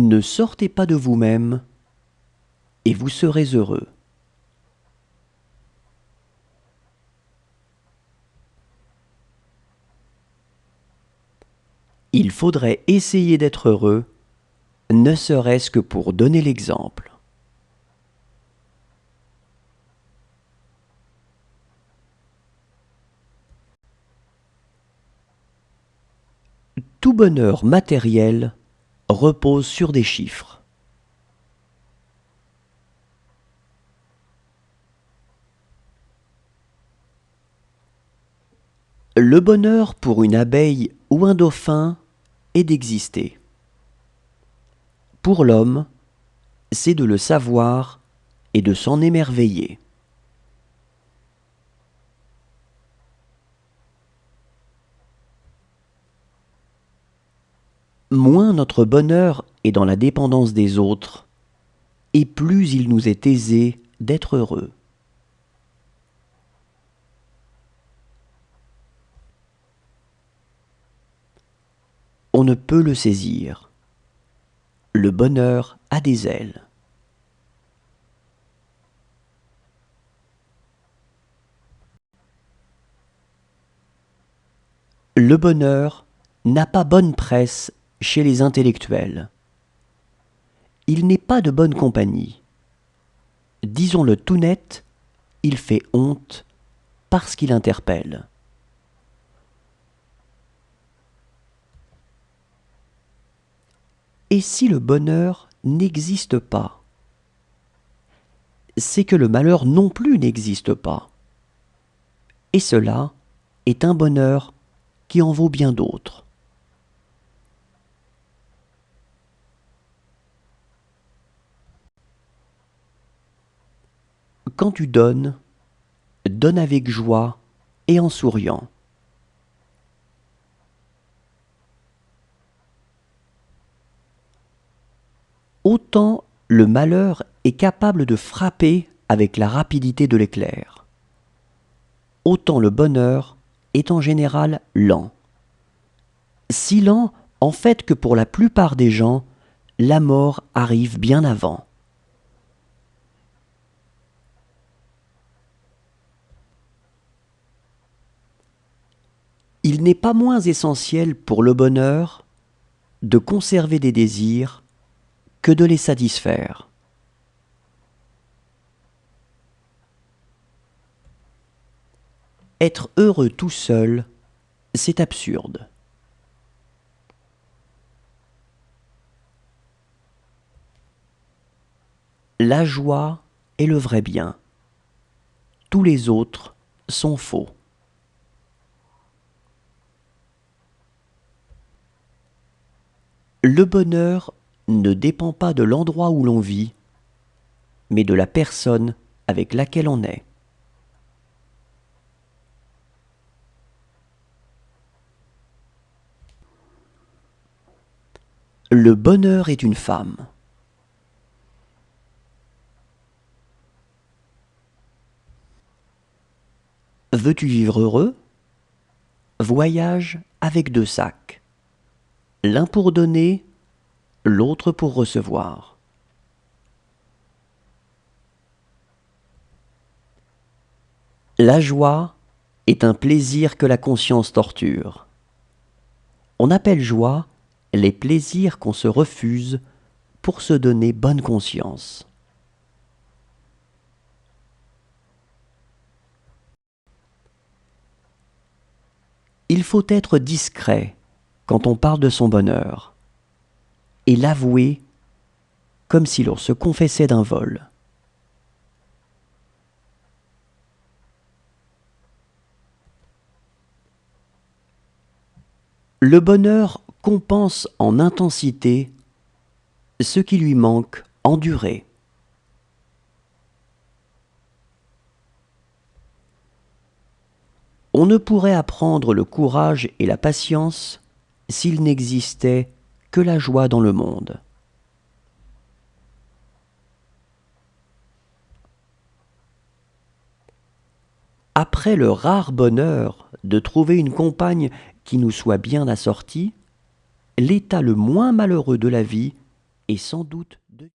Ne sortez pas de vous-même et vous serez heureux. Il faudrait essayer d'être heureux, ne serait-ce que pour donner l'exemple. Tout bonheur matériel repose sur des chiffres. Le bonheur pour une abeille ou un dauphin est d'exister. Pour l'homme, c'est de le savoir et de s'en émerveiller. Moins notre bonheur est dans la dépendance des autres, et plus il nous est aisé d'être heureux. On ne peut le saisir. Le bonheur a des ailes. Le bonheur n'a pas bonne presse chez les intellectuels. Il n'est pas de bonne compagnie. Disons-le tout net, il fait honte parce qu'il interpelle. Et si le bonheur n'existe pas, c'est que le malheur non plus n'existe pas. Et cela est un bonheur qui en vaut bien d'autres. Quand tu donnes, donne avec joie et en souriant. Autant le malheur est capable de frapper avec la rapidité de l'éclair, autant le bonheur est en général lent. Si lent, en fait, que pour la plupart des gens, la mort arrive bien avant. Il n'est pas moins essentiel pour le bonheur de conserver des désirs que de les satisfaire. Être heureux tout seul, c'est absurde. La joie est le vrai bien. Tous les autres sont faux. Le bonheur ne dépend pas de l'endroit où l'on vit, mais de la personne avec laquelle on est. Le bonheur est une femme. Veux-tu vivre heureux? Voyage avec 2 sacs. L'un pour donner, l'autre pour recevoir. La joie est un plaisir que la conscience torture. On appelle joie les plaisirs qu'on se refuse pour se donner bonne conscience. Il faut être discret quand on parle de son bonheur et l'avouer comme si l'on se confessait d'un vol. Le bonheur compense en intensité ce qui lui manque en durée. On ne pourrait apprendre le courage et la patience s'il n'existait que la joie dans le monde. Après le rare bonheur de trouver une compagne qui nous soit bien assortie, l'état le moins malheureux de la vie et sans doute de